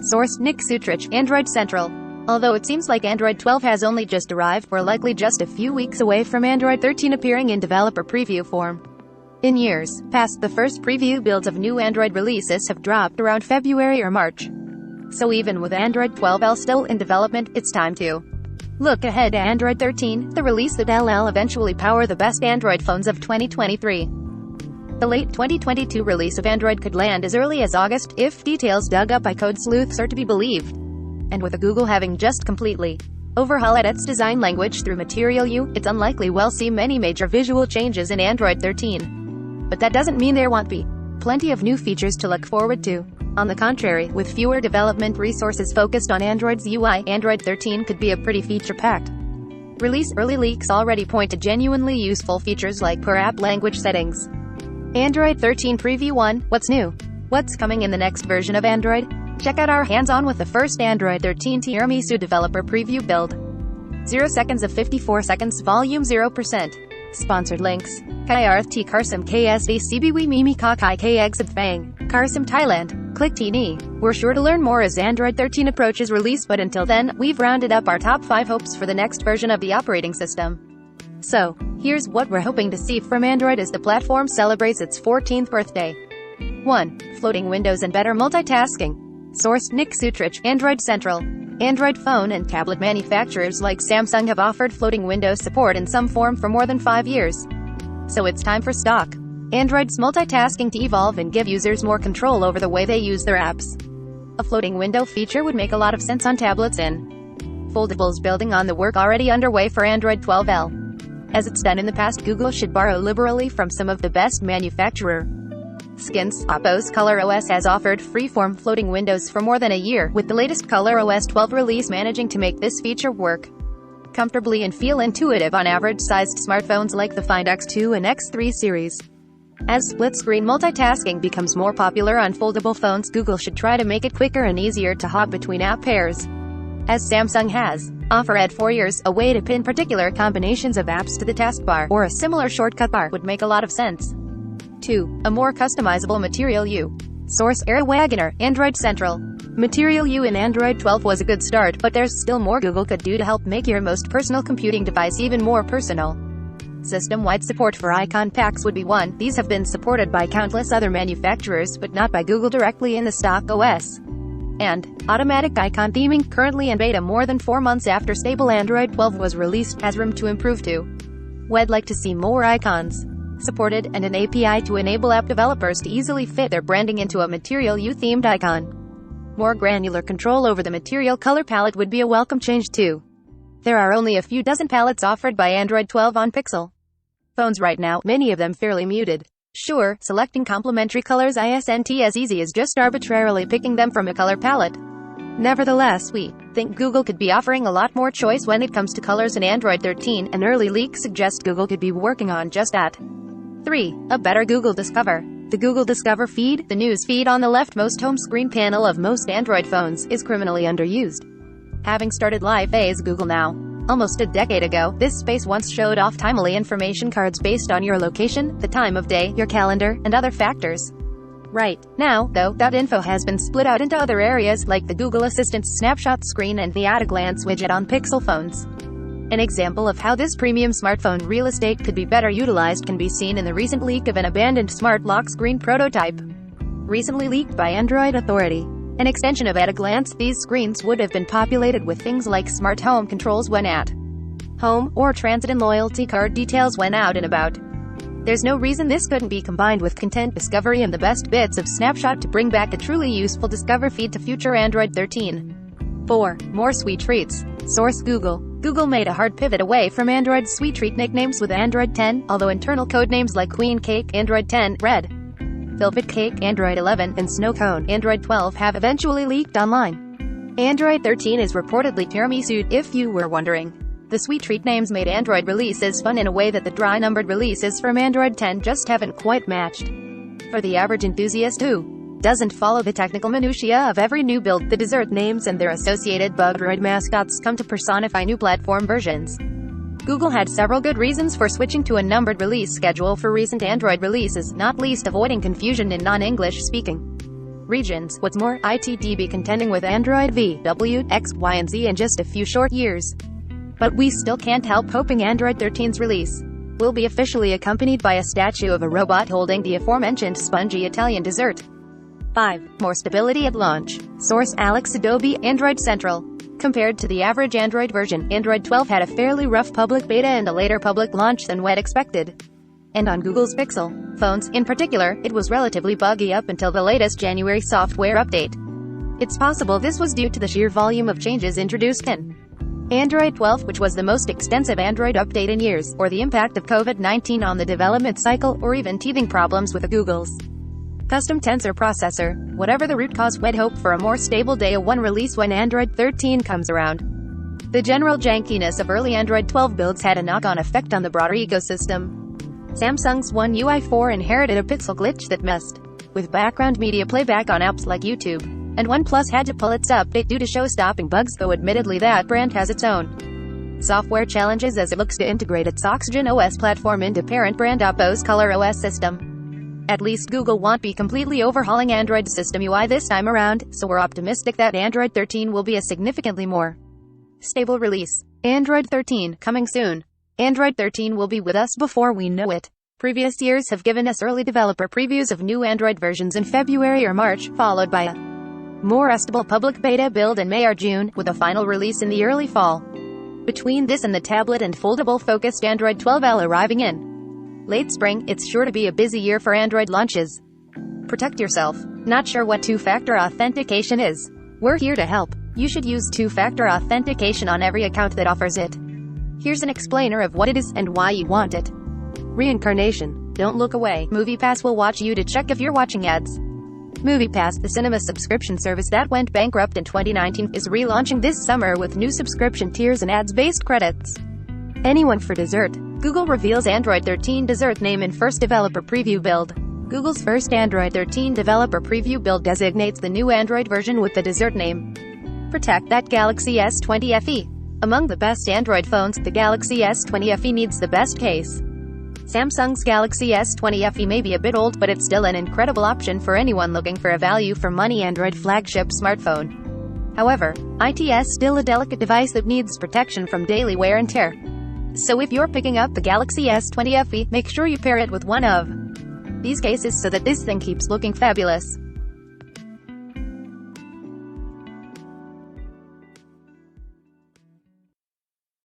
Source: Nick Sutrich, Android Central. Although it seems like Android 12 has only just arrived, we're likely just a few weeks away from Android 13 appearing in developer preview form. In years past, the first preview builds of new Android releases have dropped around February or March. So even with Android 12L still in development, it's time to look ahead to Android 13, the release that'll eventually power the best Android phones of 2023. The late 2022 release of Android could land as early as August, if details dug up by code sleuths are to be believed. And with Google having just completely overhauled its design language through Material U, it's unlikely we'll see many major visual changes in Android 13. But that doesn't mean there won't be plenty of new features to look forward to. On the contrary, with fewer development resources focused on Android's UI, Android 13 could be a pretty feature-packed release. Early leaks already point to genuinely useful features like per-app language settings. Android 13 Preview 1. What's new? What's coming in the next version of Android? Check out our hands-on with the first Android 13 Tiramisu developer preview build. 0 seconds of 54 seconds, volume 0%. Sponsored links. KRT Karsam KSD CBW Mimi Kakai KEXIB Fang. Karsam Thailand. Click TNI. We're sure to learn more as Android 13 approaches release, but until then, we've rounded up our top 5 hopes for the next version of the operating system. So, here's what we're hoping to see from Android as the platform celebrates its 14th birthday. 1. Floating windows and better multitasking. Source: Nick Sutrich, Android Central. Android phone and tablet manufacturers like Samsung have offered floating windows support in some form for more than 5 years. So it's time for stock Android's multitasking to evolve and give users more control over the way they use their apps. A floating window feature would make a lot of sense on tablets and foldables, building on the work already underway for Android 12L. As it's done in the past, Google should borrow liberally from some of the best manufacturer skins. Oppo's ColorOS has offered freeform floating windows for more than a year, with the latest ColorOS 12 release managing to make this feature work comfortably and feel intuitive on average-sized smartphones like the Find X2 and X3 series. As split-screen multitasking becomes more popular on foldable phones, Google should try to make it quicker and easier to hop between app pairs, as Samsung has. Offer at 4 years, a way to pin particular combinations of apps to the taskbar, or a similar shortcut bar, would make a lot of sense. 2. A more customizable Material U. Source: Era Wagoner, Android Central. Material U in Android 12 was a good start, but there's still more Google could do to help make your most personal computing device even more personal. System-wide support for icon packs would be one. These have been supported by countless other manufacturers, but not by Google directly in the stock OS. And automatic icon theming, currently in beta more than 4 months after stable Android 12 was released, has room to improve too. We'd like to see more icons supported, and an API to enable app developers to easily fit their branding into a Material U themed icon. More granular control over the material color palette would be a welcome change too. There are only a few dozen palettes offered by Android 12 on Pixel phones right now, many of them fairly muted. Sure, selecting complementary colors isn't as easy as just arbitrarily picking them from a color palette. Nevertheless, we think Google could be offering a lot more choice when it comes to colors in Android 13, and early leaks suggest Google could be working on just that. 3. A better Google Discover. The Google Discover feed, the news feed on the leftmost home screen panel of most Android phones, is criminally underused. Having started live as Google Now almost a decade ago, this space once showed off timely information cards based on your location, the time of day, your calendar, and other factors. Right now, though, that info has been split out into other areas, like the Google Assistant snapshot screen and the at-a-glance widget on Pixel phones. An example of how this premium smartphone real estate could be better utilized can be seen in the recent leak of an abandoned smart lock screen prototype, recently leaked by Android Authority. An extension of at-a-glance, these screens would have been populated with things like smart home controls when at home, or transit and loyalty card details when out and about. There's no reason this couldn't be combined with content discovery and the best bits of snapshot to bring back a truly useful Discover feed to future Android 13. 4. More sweet treats. Source: Google. Google made a hard pivot away from Android's sweet treat nicknames with Android 10, although internal code names like Queen Cake, Android 10, Red Velvet Cake, Android 11, and Snow Cone, Android 12 have eventually leaked online. Android 13 is reportedly tiramisu, if you were wondering. The sweet treat names made Android releases fun in a way that the dry numbered releases from Android 10 just haven't quite matched. For the average enthusiast who doesn't follow the technical minutiae of every new build, the dessert names and their associated bug-droid mascots come to personify new platform versions. Google had several good reasons for switching to a numbered release schedule for recent Android releases, not least avoiding confusion in non-English speaking regions. What's more, ITD contending with Android V, W, X, Y, and Z in just a few short years. But we still can't help hoping Android 13's release will be officially accompanied by a statue of a robot holding the aforementioned spongy Italian dessert. 5. More stability at launch. Source: Alex Adobe. Android Central. Compared to the average Android version, Android 12 had a fairly rough public beta and a later public launch than we'd expected. And on Google's Pixel phones, in particular, it was relatively buggy up until the latest January software update. It's possible this was due to the sheer volume of changes introduced in Android 12, which was the most extensive Android update in years, or the impact of COVID-19 on the development cycle, or even teething problems with Google's custom tensor processor. Whatever the root cause, we'd hope for a more stable Day 1 release when Android 13 comes around. The general jankiness of early Android 12 builds had a knock-on effect on the broader ecosystem. Samsung's One UI 4 inherited a pixel glitch that messed with background media playback on apps like YouTube, and OnePlus had to pull its update due to show-stopping bugs, though admittedly that brand has its own software challenges as it looks to integrate its Oxygen OS platform into parent brand Oppo's Color OS system. At least Google won't be completely overhauling Android system UI this time around, so we're optimistic that Android 13 will be a significantly more stable release. Android 13, coming soon. Android 13 will be with us before we know it. Previous years have given us early developer previews of new Android versions in February or March, followed by a more restable public beta build in May or June, with a final release in the early fall. Between this and the tablet and foldable-focused Android 12L arriving in late spring, it's sure to be a busy year for Android launches. Protect yourself. Not sure what two-factor authentication is? We're here to help. You should use two-factor authentication on every account that offers it. Here's an explainer of what it is and why you want it. Reincarnation. Don't look away. MoviePass will watch you to check if you're watching ads. MoviePass, the cinema subscription service that went bankrupt in 2019, is relaunching this summer with new subscription tiers and ads-based credits. Anyone for dessert. Google reveals Android 13 dessert name in first developer preview build. Google's first Android 13 developer preview build designates the new Android version with the dessert name. Protect that Galaxy S20 FE. Among the best Android phones, the Galaxy S20 FE needs the best case. Samsung's Galaxy S20 FE may be a bit old, but it's still an incredible option for anyone looking for a value-for-money Android flagship smartphone. However, it's still a delicate device that needs protection from daily wear and tear. So if you're picking up the Galaxy S20 FE, make sure you pair it with one of these cases so that this thing keeps looking fabulous.